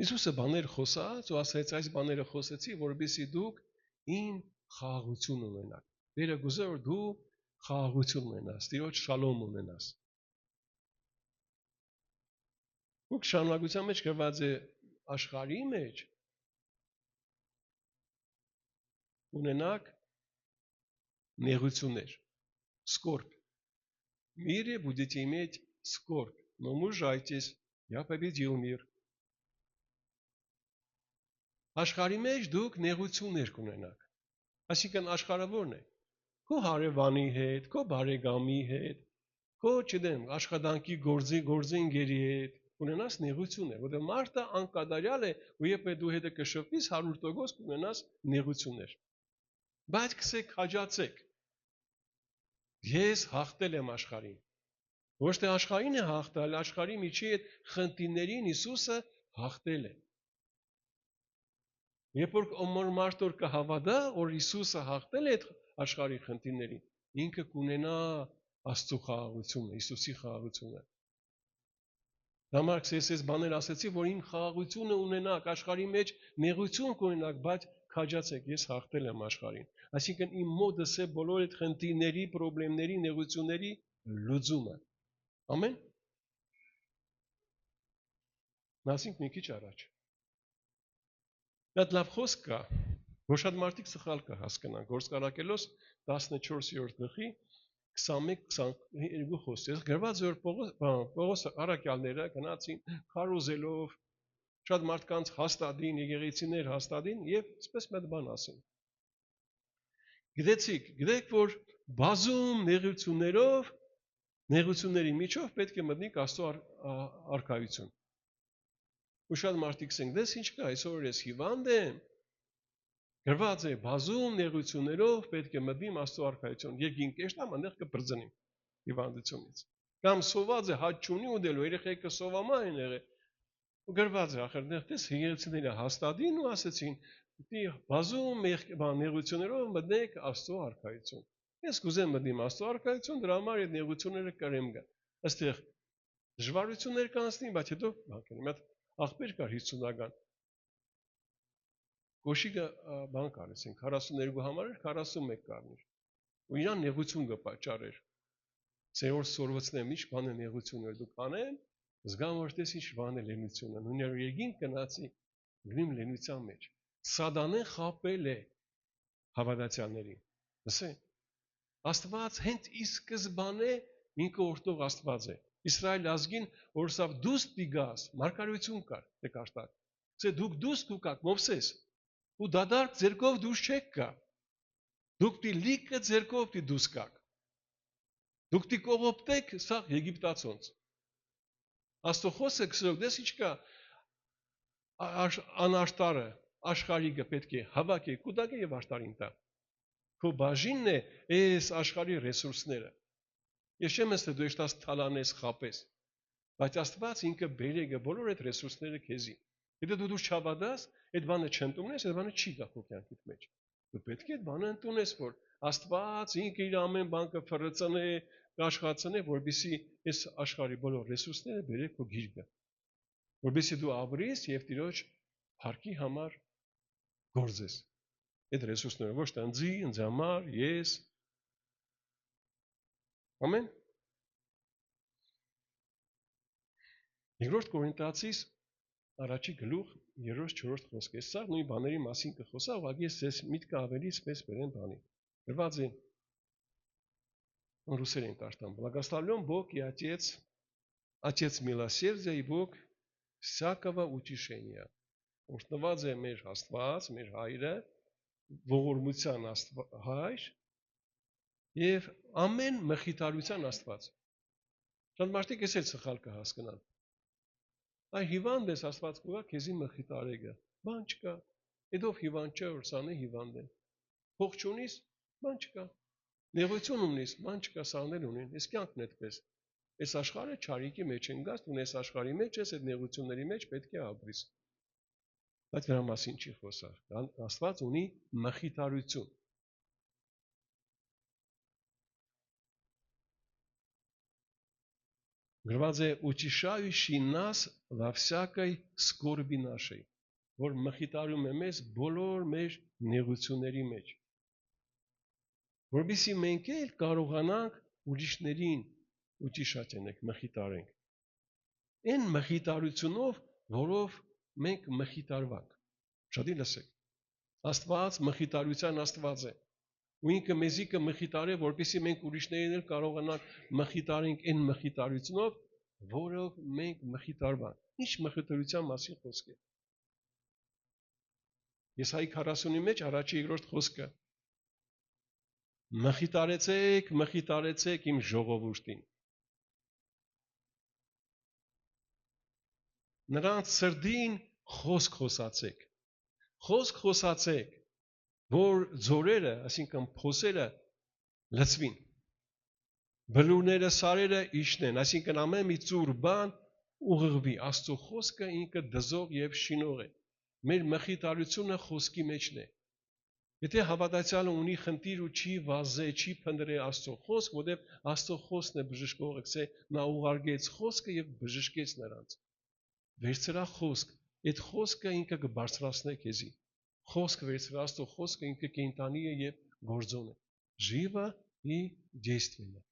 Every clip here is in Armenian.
Հիսուսը բաներ խոսած ու ասեց այս բաները խոսեցի, որովհետեւ դուք իմ խաղաղություն ունենաք։ Դերը գուզե որ դու խաղաղություն ունենաս, Տիրոջ շալոմ ունենաս։ Ու շարունակության մեջ գրված է աշխարհի մեջ ունենաք նեղություններ, скорбь. В мире будете иметь скорбь, но мужайтесь, я победил мир. Աշխարհի մեջ դուք նեղություններ կունենաք։ Այսինքն աշխարհը ո՞րն է։ Քո հարևանի հետ, քո բարեկամի հետ, քո չդեմ աշխատանքի գործընկերի հետ ունենաս նեղություններ, որտեղ մարդը անկատարյալ է ու երբ դու հետը կշփվիս 100% կունենաս նեղություններ։ Բայց գսեք հաջացեք։ Ես հաղթել եմ աշխարհին։ Ոչ թե աշխարհին է հաղթել, աշխարհի միջի այդ խնդիրներին Հիսուսը հաղթել է։ Երբ որ մարդը կհավատա, որ Հիսուսը հաղթել է այդ աշխարհի խնդիրներին, ինքը կունենա Աստծո խաղաղությունը, Հիսուսի խաղաղությունը։ Դամարքս ես բաներ ասեցի, որ իմ խաղաղությունը ունենաք, աշխարհի մեջ նեղություն կունենաք, բայց քաջացեք, ես հաղթել եմ աշխարհին։ Այսինքն իմ մոտ է բոլոր այդ խնդիրների, խնդիրների, նեղությունների լուծումը։ Ամեն։ Նասինք մի քիչ առաջ։ Դա լավ խոսք կա, որ շատ մարդիկ սխալ կհասկանան։ Գործկարակելոս 14-րդ գլխի 21-22 խոսքը գրված է, որ Պողոս առաքյալները գնացին քարոզելով շատ մարդկանց հաստատին, եկեղեցիներ հաստատին եւ այսպես մեծ բան ասին։ Գիտեք, որ բազում նեղությունների միջով պետք է մտնի Աստծո արքայություն։ Ու շատ մարդիկ ասեն, դες ինչ կա, այսօր ես հիվանդ եմ։ Գրված է բազում նեղություններով պետք է մտնիմ Աստծո արքայություն։ Երկին կեշտամ այնտեղ կբրձնիմ հիվանդությունից։ Կամ սոված է հաճ չունի ուտելու, երեխեքը սովամա են եղել։ Ու գրված է ախր դες եկեղեցիները հաստատին ու ասեցին, դի բազում նեղություններով մտնեք Աստծո արքայություն։ Ես կուզեմ մտնիմ Աստծո արքայություն, դրա համար այդ նեղությունները կրեմ գա։ Այստեղ դժվարություններ կանցնի, բայց հետո բանկեն։ Աղբեր կար 50-ական։ Կոշիկը բան կար, ասենք 42 համար էր 41 կարներ։ Ու իրան նեղություն կպատճառեր։ Ձեր սորվացնեմ ինչ բան է նեղություններ դուք անեն, զգամ որ տես ինչ բան է լենությունը։ Նույնիսկ երկին կնացի գնում լենության մեջ։ Սատանեն խապել է հավատացյալներին։ Լսե։ Աստված հենց ի սկզբանե ինքը օրտող Աստված է։ Իսրայել ազգին որսավ դուս դիգաս, մարգարեություն կար, դե կարտակ։ Սե դուք դուս կուկակ Մովսես, ու դադարք ձերքով դուս չեք կա։ Դուք դի լիքը ձերքով դի դուս կակ։ Դուք դի կողոպտեք սա Եգիպտացոնց։ Աստոխոսը կսրոք դես ինչ կա անաշտարը, աշխարհիկը պետք է հավաքի կուտակը եւ աշտարին տա։ Քո բաժինն է այս աշխարհի ռեսուրսները։ Ես չեմ ասում դու իշտաս թալանես խապես, բայց Աստված ինքը բերեգը բոլոր այդ ռեսուրսները քեզի։ Եթե դու չհավատաս, այդ բանը չընդունես, այդ բանը չի գա քո կյանքիդ մեջ։ Դու պետք է այդ բանը ընդունես, որ Աստված ինքը իր ամեն բան կֆրծնե, կաշխատցնե, որպեսզի այս աշխարհի բոլոր ռեսուրսները բերե քո գիրկը։ Որպեսզի դու ապրես եւ Տիրոջ հարկի համար գործես։ Այդ ռեսուրսները ոչ թե ինձ համար, ես։ Ամեն։ Երկրորդ Կորինթացիս առաջի գլուխ 3-4 խոսք է։ Սա նույն բաների մասին կխոսա, ուղղակի ես միտքը ավելի սպես բերեմ բանի։ Գրված է ռուսերեն տարտամ։ Благословлен Бог и Отец милосердия и Бог всякого утешения։ Օրհնված է մեր Աստված, մեր Հայրը, ողորմության Հայր եւ ամեն մխիթարության Աստված։ Շատ մարդիկ էսել սխալ կհասկանան։ Այ հիվանդ ես Աստված կուղա քեզի մխիթարեգը։ Բան չկա։ Էդով հիվանդ չէ որ սանը հիվանդ է։ Փող չունիս, բան չկա։ Նեղություն ունիս, բան չկա, սանել ունին։ Այս կյանքն այդպես։ Այս աշխարհը չարիքի մեջ են գաց, ու այս աշխարհի մեջ ես այդ նեղությունների մեջ պետք է ապրես։ Բայց դրա մասին չի խոսար։ Աստված ունի մխիթարություն։ Գրված է «Ուչիշայущий нас во всякой скорби нашей», որ մխիթարում է մեզ բոլոր մեր նեղությունների մեջ, որովհետեւ մենք էլ կարողանանք ուրիշներին ուչիշաչենենք, մխիթարենք, այն մխիթարությունով, որով մենք մխիթարվանք։ Շատի լսեք, Աստված մխիթարության Աստված է, ու ինքը մեզի կմխիթարի, որպեսզի մենք ուրիշներին էլ կարողանանք մխիթարենք այն մխիթարությունով, որով մենք մխիթարվանք։ Ինչ մխիթարության մասին խոսք է։ Եսայի 40-ի մեջ առաջի երկրորդ խոսքը. Մխիթարեցեք, մխիթարեցեք իմ ժողովուրդին։ Նրանց սրդին խոսք խոսացեք։ Խոսք խոսացեք, որ ձորերը, այսինքն փոսերը լցվին։ Բլուրները, սարերը իջնեն, այսինքն ամեն մի ծուր բան ուղղվի։ Աստծո խոսքը ինքը դզող եւ շինող է։ Մեր մխիթարությունը խոսքի մեջն է։ Եթե հավատացյալը ունի խնդիր ու չի վազե, չի փնտրե Աստծո խոսք, որտեղ Աստծո խոսքն է բժշկողը, գցե նա ուղարկեց խոսքը եւ բժշկեց նրանց։ Վերցրա խոսք, այդ խոսքը ինքը կբարձրացնի քեզի։ Խոսք վերցրա, Աստծո խոսքը ինքը կենտանի է եւ գործոն է։ Живо и действенно։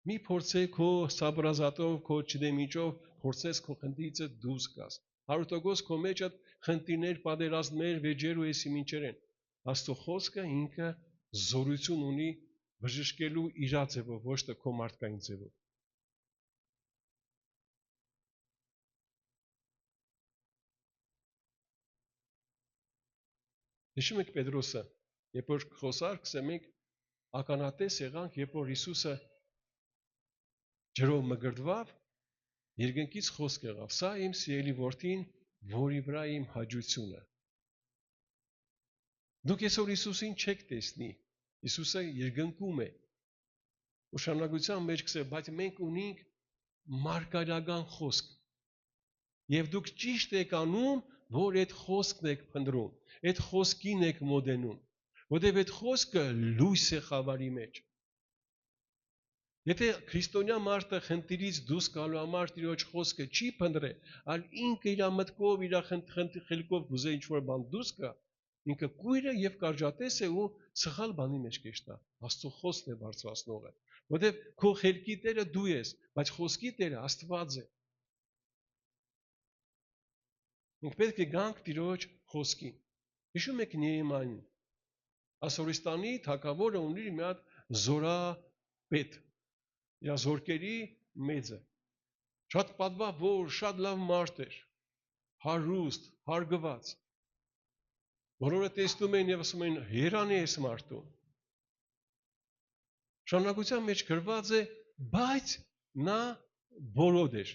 Մի փորձեք քո սաբրազատով, քո չդեմիջով, փորձես քո խնդիրը դուրս գաս։ 100% քո մեջ այդ խնդիրներ, պատերազմներ, վեճեր ու էսի մինչեր են։ Աստծո խոսքը ինքը զորություն ունի բժշկելու իր ձևով, ոչ թե քո մարդկային ձևով։ Հիշում եք Պետրոսը, երբ որ խոսար, մենք ականատես եղանք, երբ որ Հիսուսը ջրով մգրտվավ, երկնքից խոսք եղավ. «Սա իմ սիրելի որդին, որի վրա իմ հաճությունը»։ Դուք այսօր Հիսուսին չեք տեսնի, Հիսուսը երկնքում է։ Ուշանակության մեջ կսե, բայց մենք ունենք մարգարեական խոսք։ Եվ դուք ճիշտ եք անում, որ այդ խոսքն եք փնտրում, այդ խոսքին եք մոտենում, որտեղ այդ խոսքը լույս է խավարի մեջ։ Եթե քրիստոնյա մարդը խնդիրից դուրս գալու համար Տիրոջ խոսքը չի փնտրել, այլ ինքը իր մտքով, իր խելքով գուզե ինչ-որ բան դուրս գա, ինքը կույրը եւ կարճատես է ու սխալ բանի մեջ կեշտա։ Աստծո խոսքն է բարձրացնողը, որտեղ քո խելքի Տերը դու ես, բայց խոսքի Տերը Աստված է։ Մենք պետք է գանք Տիրոջ խոսքին։ Հիշում եք Նեհեմիային։ Ասորիստանի թագավորը ունի մի հատ զորապետ, իր զորքերի մեծը։ Շատ պատվա, որ շատ լավ մարդ էր, հարուստ, հարգված։ Բոլորը տեսնում են եւ ասում են երանի է այս մարդու։ Շարունակության մեջ գրված է, բայց նա բոլոդ էր։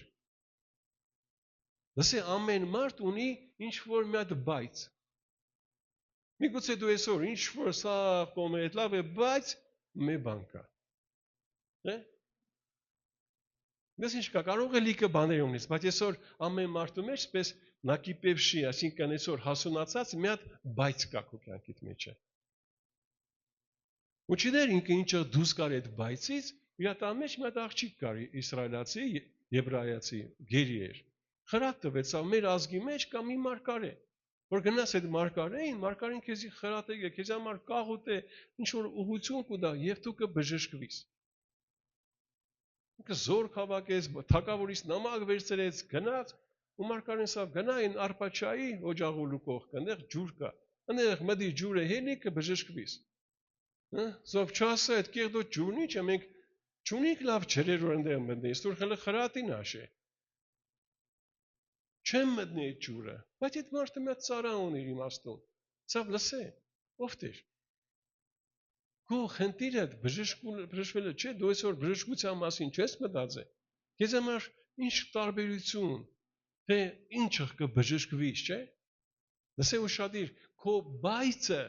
Լսե ամեն մարդ ունի ինչ որ մի հատ բայց։ Միգուցե դու այսօր ինչ որ սա կոմետ լավ է, բայց մի բան կա։ Դες ինչ կա, կարող է լիքը բաներ ունես, բայց այսօր ամեն մարդու մեջ պես նակիպևշի, այսինքն այսօր հասունացած մի հատ բայց կա քո կյանքիդ մեջ։ Ու չդեր ինքը ինչը դուրս գար այդ բայցից, իր տան մեջ մի հատ աղջիկ կար, իսրայելացի, եբրայացի, գերի էր։ Խրատ տվեց, մեր ազգի մեջ կա մի մարգարե, որ գնաս այդ մարգարեին, մարգարեն քեզի խրատ է, քեզ համար կաղուտ է, ինչ որ ուղղություն կուտա եւ դու կբժշկվիս։ Ինքը զոր հավաքեց, թագավորից նամակ վերցրեց, գնաց, ու մարգարեն ասավ, գնա այն Արպաչայի օջախու կողք, այնտեղ ջուր կա, այնտեղ մտի ջուրը հելի կբժշկվիս։ Զով չասա այդ կեղտոտ ջուրն ինչ է, մենք չունենք լավ ջրեր որ այնտեղ մտնի, ստուր խելը խրատին աշե։ Չեմ մտնի այդ ջուրը, բայց այդ մարդը մի հատ ծառա ունի իմաստուն։ Սավ լսե, ով դեր։ Քո խնդիրը բժշկվելը չէ, դու այսօր բժշկության մասին չես մտածել։ Քեզ համար ինչ տարբերություն, թե ինչը կբժշկվիս, չէ։ Լսե ուշադիր, քո բայցը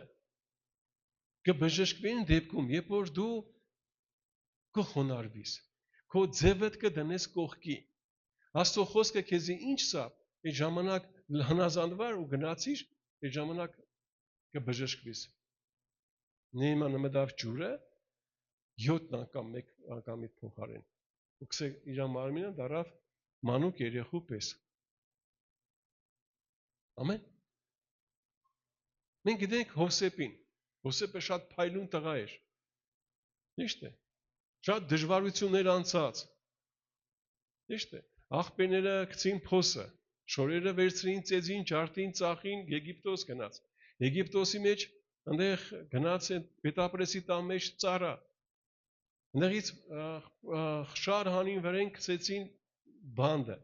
կբժշկվի դեպքում, երբ որ դու կխոնարհվիս, քո ձևդ կդնես կողքի։ Աստծո խոսքը քեզի ինչ սա, այդ ժամանակ հնազանդվար ու գնացիր, այդ ժամանակ կբժշկվիս։ Նեհեմանը մտավ ջուրը, 7 անգամ մեկ անգամից փոխարեն։ Ու կսե իր մարմինը դարավ մանուկ երեխու պես։ Ամեն։ Մենք գիտենք Հովսեփին։ Հովսեփը շատ փայլուն տղա էր։ Ճիշտ է։ Շատ դժվարություններ անցած։ Ճիշտ է։ Աղբերները գցին փոսը, շորերը վերցրին, ծեծին, ջարդին, ծախին, Եգիպտոս գնաց։ Եգիպտոսի մեջ այնտեղ գնաց են պետապրեսի տան մեջ ծառա։ Այնտեղից շար հանին վրեն գցեցին բանդը։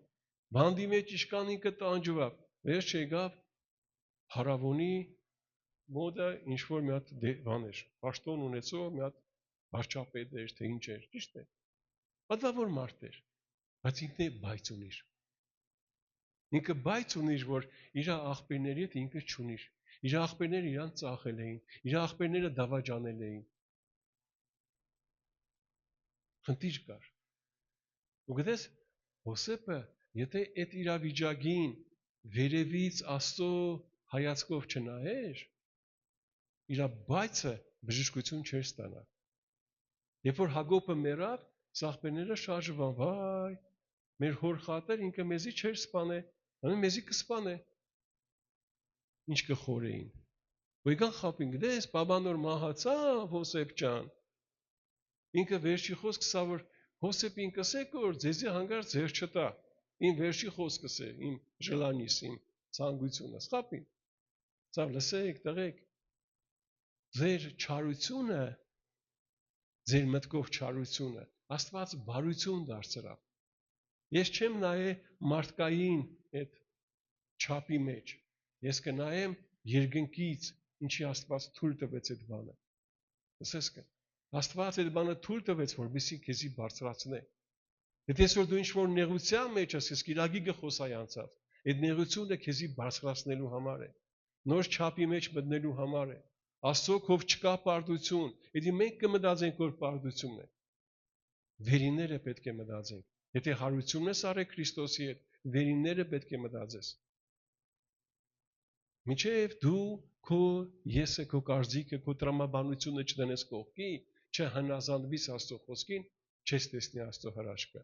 Բանդի մեջ իշկան ինքը տանջվավ։ Վերջ եկավ Փարավոնի մոդը ինչ որ մի հատ բան էր, պաշտոն ունեցող մի հատ վարչապետ էր, թե ինչ էր, ճիշտ է։ Պատվավոր մարդ էր, բայց ինքն է բայց ունիր։ Ինքը բայց ունիր, որ իր աղբերների հետ ինքը չունիր։ Իր աղբերները իրան ծախել էին, իր աղբերները դավաճանել էին։ Խնդիր կար։ Ու գտես, Հոսեփը, եթե այդ իրավիճակին վերևից Աստծո հայացքով չնայեր, իր բայցը բժշկություն չէր ստանա։ Երբ որ Հակոբը մեռավ, աղբերները շարժվան, վայ, մեր հոր խատեր ինքը մեզի չէր սպանե, հենց մեզի կսպանե։ Ինչ կխորեին։ Ու եկան խապին, գտես, բաբանոր մահացավ Հոսեփ ջան։ Ինքը վերջի խոսքը սա որ Հոսեփ ինքս է որ ձեզի հանգար ձեր չտա։ Իմ վերջի խոսքս է, իմ ժլանիս, իմ ցանկությունս, խապին։ Սա լսեք, տղեկ։ Ձեր չարությունը, ձեր մտքով չարությունը, Աստված բարություն դարձրավ։ Ես չեմ նայե մարդկային այդ չափի մեջ։ Ես կնայեմ երկնքից, ինչի Աստված թույլ տվեց այդ բանը։ Լսես կը։ Աստված այդ բանը թույլ տվեց, որպեսզի քեզի բարձրացնե։ Եթե որ դու ինչ-որ նեղության մեջ ես, ես գիրագի գխոսայ անցավ, այդ նեղությունը քեզի բարձրացնելու համար է։ Նոր չափի մեջ մտնելու համար է։ Աստծո քով չկա պարտություն, եթե մենք կմտածենք, որ պարտություն է։ Վերինները պետք է մտածենք։ Եթե հարություն ես արել Քրիստոսի հետ, վերինները պետք է մտածես։ Մինչև դու քո եսը, քո կարծիքը, քո տրամաբանությունը չդնես կողքի, չհնազանդվես Աստծո խոսքին, չես տեսնի Աստծո հրաշքը։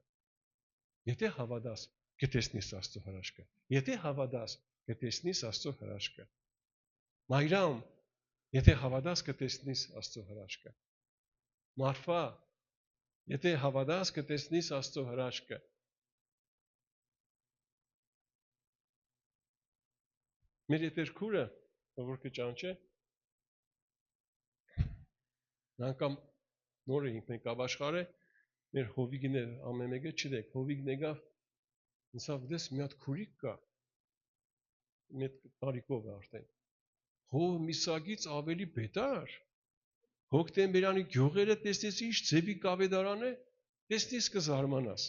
Եթե հավատաս, կտեսնես Աստծո հրաշքը։ Եթե հավատաս, կտեսնես Աստծո հրաշքը։ Մայրամ, եթե հավատաս, կտեսնես Աստծո հրաշքը։ Մարֆա, եթե հավատաս, կտեսնես Աստծո հրաշքը։ Մեր եթերքուրը, որ կճանչե, անգամ նոր էինք մենք ավաշխարը, մեր հովիգն է ամեն մեկը չդեք, հովիգն եկավ, ինձավ դես մի հատ քուրիկ կա, մետ տարիքով է արդեն, հով միսագից ավելի բետար, հոկտեմբերանի գյուղերը տեսնես ինչ ձևի կավեդարան է, տեսնես կզարմանաս։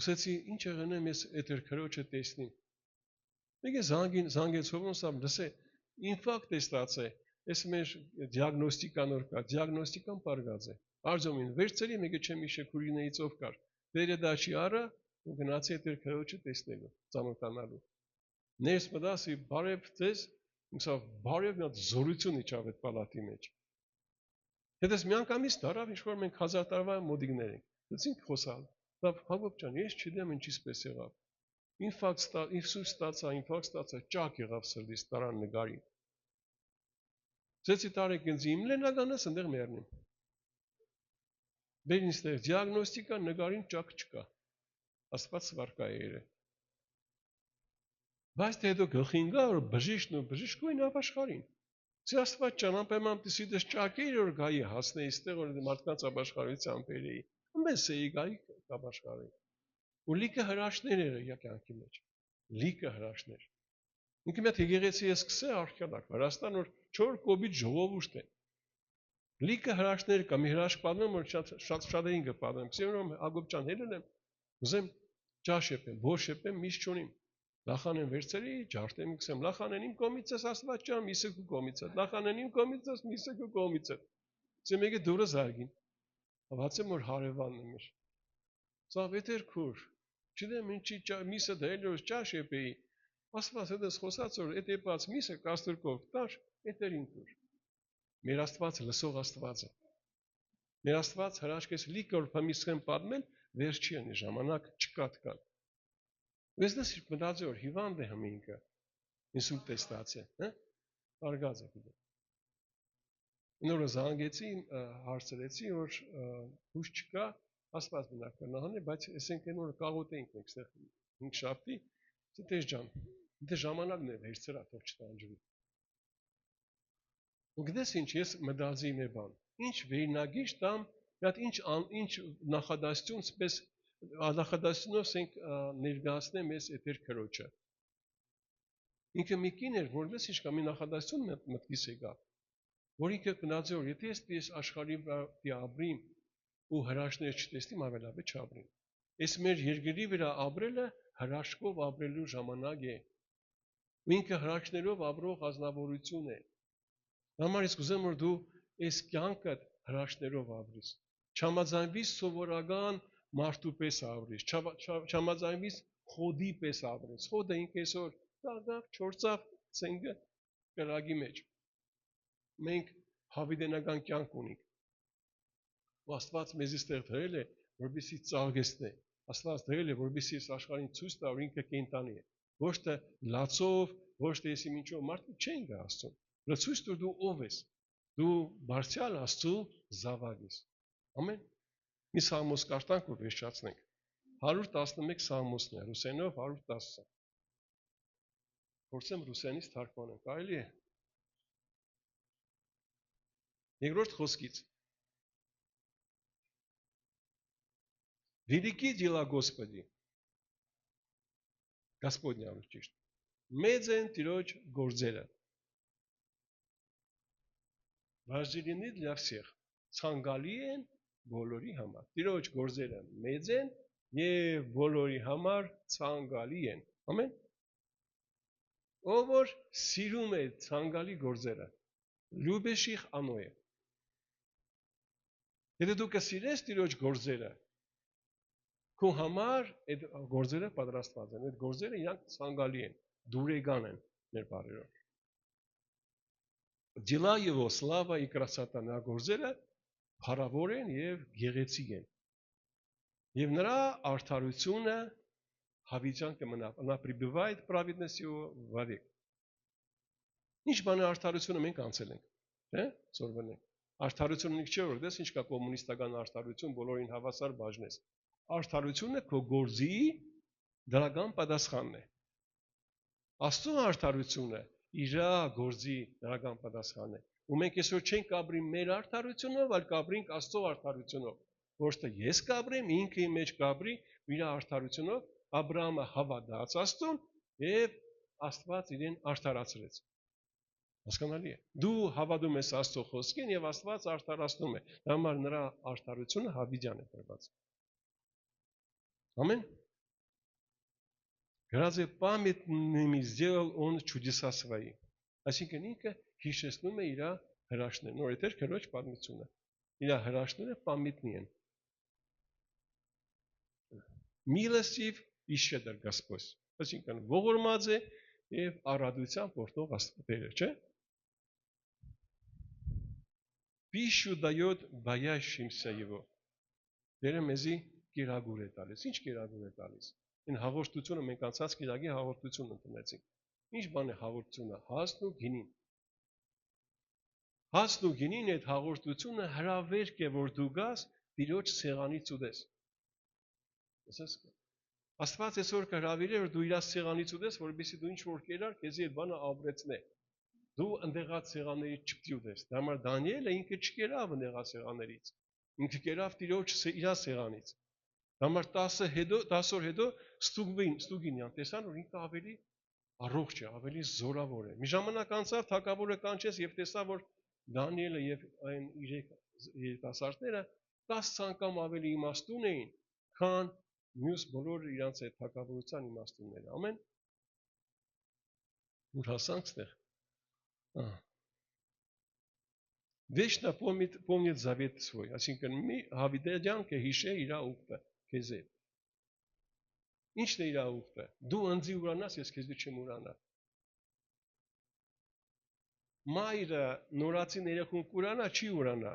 Ուսեցի ինչ եղնեմ ես եթերքրոչը տեսնիմ։ Մեկ է զանգեցով ոնսամ լսե, ինֆակտ է ստացե, ես մեր դիագնոստիկան որ կա, դիագնոստիկան պարգած է։ Արձոմին, վերցրի մեկը չեմ իշե քուրինեից ով կար, դերը դաշի առը ու գնացի եթերքրոչը տեսնելու, ծանոթանալու։ Ներս մտասի բարև ձեզ, ինքսավ բարև մի հատ զորություն իջավ այդ պալատի մեջ։ Հետս մի անգամից դարավ ինչ-որ մենք 1000 տարվա մոդիկներ ենք, դեցինք խոսալ։ Հակոբ ջան, ես չգիտեմ ինչից պես եղավ։ Ինֆսուս ստացա, ինֆակտ ստացա, ճակ եղավ սրտիս տարան նգարին։ Ձեցի տարեք ինձ իմ լենականս ընդեղ մեռնիմ։ Բերին ստեղ դիագնոստիկա նգարին ճակ չկա։ Աստված վարկա է։ Բայց թե հետո գլխին գա որ բժիշկն ու բժիշկույն ապաշխարին։ Ձե Աստված ջան, անպայման դիսի դες ճակեր որ գայի հասնեի ստեղ որ մարդկանց ապաշխարության բերեի։ Մեզ էի գայի ապաշխարի։ Ու լիքը հրաշներ էր կյանքի մեջ։ Լիքը հրաշներ։ Ինքը մի հատ եկեղեցի է սկսե արքեոլոգ, Վրաստան որ 4 կոբիտ ժողովուրդ է։ Լիքը հրաշներ կա, մի հրաշք պատմեմ որ շատ էին կպատմեմ։ Սիրում Հակոբ ջան հելել եմ, ուզեմ ճաշ եփեմ, բոշ եփեմ, միշտ չունիմ։ Լախանեն վերցրի, ջարդեմ, գսեմ, լախանեն իմ կողմից ես Աստված ջան, միսը քո կողմից է։ Լախանեն իմ կողմից ես, միսը քո կողմից է։ Ձե մեկը դուրը զարգին։ Հավացեմ որ հարևանն է մեր։ Սա վետեր քուր։ Չդեմ ինչի միսը դելոս ճաշ եփեի։ Աստված հետս խոսած որ այդ եփած միսը կաստրկով տար, էտերին քուր։ Մեր Աստված լսող Աստված է։ Մեր Աստված հրաշքես լիքոր փամիսեն պատմել, վերջի են ժամանակ չկա։ Վեզնես մտածի որ հիվանդ է համինքը, ինսուլտ է ստացել, արգած է գիտե։ Նորը զանգեցի, հարցրեցի, որ հույս չկա, Աստված մենակ կնահանի, բայց այսենք են օրը կաղոթեինք մենք ստեղ 5 շաբթի, Տեր ջան, դե ժամանակն է վերցրա, թող չտանջվի։ Ու գիտես ինչ, ես մտածի մի բան, ինչ վերնագիր տամ, ինչ նախադասություն, սպես նախադասությունով սենք ներգացնեմ ես էտեր քրոջը։ Ինքը մի կին էր, որպես ինչ կա մի նախադասություն մտքիս եկա, որ ինքը կնածի որ եթե ես աշխարհի վրա ապրիմ ու հրաշքներ չտեսնիմ, ավելավ է չապրիմ։ Այս մեր երկրի վրա ապրելը հրաշքով ապրելու ժամանակ է։ Ու ինքը հրաշքներով ապրող ազնվորություն է։ Համար ես կուզեմ որ դու այս կյանքդ հրաշքներով ապրես։ Չհամաձայնվիր սովորական մարդու պես ապրես, չհամաձայնվիր խոդի պես ապրես։ Խոդը ինքը այսօր դաղ չորցավ ցենգը կրագի մեջ։ Մենք հավիտենական կյանք ունենք։ Ու Աստված մեզի ստեղ դրել է, որպեսզի ծաղկեցնե։ Աստված դրել է, որպեսզի այս աշխարհին ցույց տա, որ ինքը կենտանի է։ Ոչ թե լացով, ոչ թե եսի ինչով մարդիկ չեն գա Աստծուն։ Լցույց տուր դու ով ես։ Դու բարձյալ Աստծու զավակ ես։ Ամեն։ Մի սաղմոս կարդանք ու վերջացնենք։ 111 սաղմոսն է, ռուսերենով 110։ Փորձեմ ռուսերենից թարգմանել, կարելի է։ Երկրորդ խոսքից։ Велики дела Господи. Господня ճիշտ։ Մեծ են Տիրոջ գործերը։ Важны для всех. Ցանկալի են բոլորի համար։ Տիրոջ գործերը մեծ են եւ բոլորի համար ցանկալի են։ Ամեն։ Ով որ սիրում է ցանկալի գործերը, любишь их оное։ Եթե դու կսիրես Տիրոջ գործերը, քո համար այդ գործերը պատրաստված են, այդ գործերը իրանք ցանկալի են, դուրեգան են մեր բարերով։ Դիլա եւ սլավա и красота նրա գործերը փառավոր են եւ գեղեցիկ են։ Եվ նրա արդարությունը հավիտյան կմնա, նա пребывает в праведности вовек։ Ինչ բան է արդարությունը մենք անցել ենք, չէ՞, ծորվել ենք։ Արդարությունը չէ որ դες ինչ կա կոմունիստական արդարություն, բոլորին հավասար բաժնես։ Արդարությունը քո գործի դրական պատասխանն է։ Աստծո արդարությունը իր գործի դրական պատասխանն է։ Ու մենք այսօր չենք ապրի մեր արդարությունով, այլ կապրենք Աստծո արդարությունով։ Ոչ թե ես կապրեմ, ինքը իմ մեջ կապրի իր արդարությունով, Աբրահամը հավատաց Աստծուն եւ Աստված իրեն արդարացրեց։ Հասկանալի է։ Դու հավատում ես Աստծո խոսքին եւ Աստված արդարացնում է։ Դա համար նրա արդարությունը հավիտյան է տրված։ Ամեն։ Разве памятными сделал он чудеса свои։ Այսինքն ինքը հիշեցնում է իր հրաշքները։ Նոր էտեր քրոջ պատմությունը։ Իր հրաշքները պամիտնի են։ Милостив и щедр Господь։ Այսինքն ողորմած է եւ առատությամբ օրհնող Աստվածը, չէ՞։ Пищу дает боящимся его։ Դերը մեզի կերագուր է տալիս։ Ինչ կերագուր է տալիս։ Այն հաղորդությունը մենք անցած կերագի հաղորդություն ընդունեցինք։ Ինչ բան է հաղորդությունը։ Հասն ու գինին։ Հասն ու գինին այդ հաղորդությունը հրավերք է, որ դու գաս Տիրոջ սեղանից ուտես։ Ասես Աստված այսօր կհրավիրի, որ դու իր սեղանից ուտես, որովհետեւ դու ինչ որ կերար, քեզի այդ բանը ապրեցնե։ Դու ընդեղած սեղաններից չպետք է ուտես։ Դա համար Դանիելը ինքը չկերավ ընդեղած սեղաններից։ Ինքը կերավ Տիրոջ իր սեղանից։ Դա համար 10 օր հետո ստուգինյան տեսան, որ ինքը ավելի առողջ է, ավելի զորավոր է։ Մի ժամանակ անցավ, թագավորը կանչեց եւ տեսավ, որ Դանիելը եւ այն իր երիտասարդները 10 անգամ ավելի իմաստուն էին, քան մյուս բոլոր իրանց այդ թագավորության իմաստունները։ Ամեն։ Ուր հասանք ստեղ։ Вечно помнит завет свой, այսինքն մի հավիտյան կհիշե իր ուխտը քեզ է։ Ինչն է իր ուխտը։ Դու անձի ուրանաս, ես քեզ չեմ ուրանա։ Մայրը նորացին երեխուն կուրանա, չի ուրանա։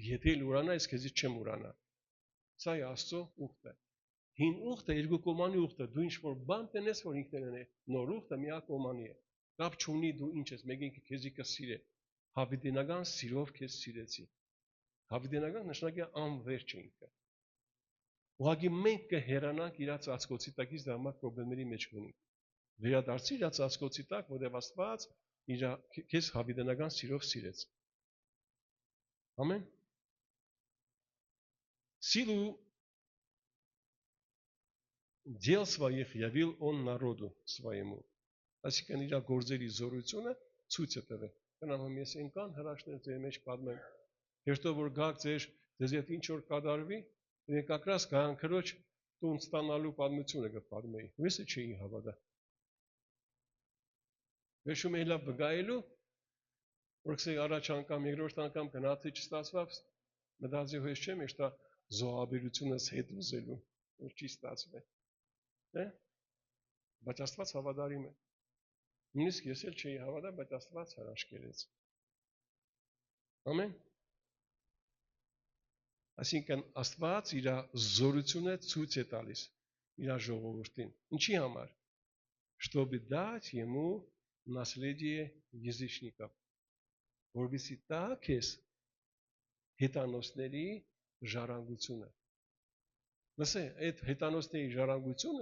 Եթե ուրանա, ես քեզի չեմ ուրանա։ Սա է Աստծո ուխտը։ Հին ուխտը, երկու կողմանի ուխտը, դու ինչ-որ բան տնես, որ ինքներն է, նոր ուխտը միակ կողմանի է։ Կապ չունի դու ինչ ես, մեկին քեզի կսիրե։ Հավիտենական սիրով քեզ սիրեցի։ Հավիտենական նշանակի անվերջ է ինքը։ Ուղղակի մենք կհեռանանք իր ծածկոցի տակից, դա համար խնդիրների մեջ ունենք։ Վերադարձի իր ծածկոցի տակ, որտեղ Աստված քեզ հավիտենական սիրով սիրեց։ Ամեն։ Силу дел своих явил он народу своему։ Այսինքն իր գործերի զորությունը ցույց է տվել։ Գնամ ես այնքան հրաշքներ ձեր մեջ պատմեմ։ Երբ որ գաք ձեզ հետ ինչ որ կատարվի, ես կակրաս գանքրոջ տուն ստանալու պատմությունը կպատմեի։ Ոսը չէի հավատա։ Վեշում էլա վգայելու, որ քսե առաջ անգամ, երկրորդ անգամ գնացի չստացավ, մտածի հույս չեմ, ես դա զոհաբերությունս հետ ուզելու, որ չի ստացվել։ Է՞։ Բայց Աստված հավատարիմ է։ Նույնիսկ ես էլ չէի հավատա, բայց Աստված հրաշքերեց։ Ամեն։ Այսինքն Աստված իր զորությունը ցույց է տալիս իր ժողովրդին։ Ինչի համար։ Чтобы дать ему наследие язычников, որովհետեւ դա քեզ հետանոսների ժառանգությունը։ Լսե, այդ հետանոսների ժառանգությունը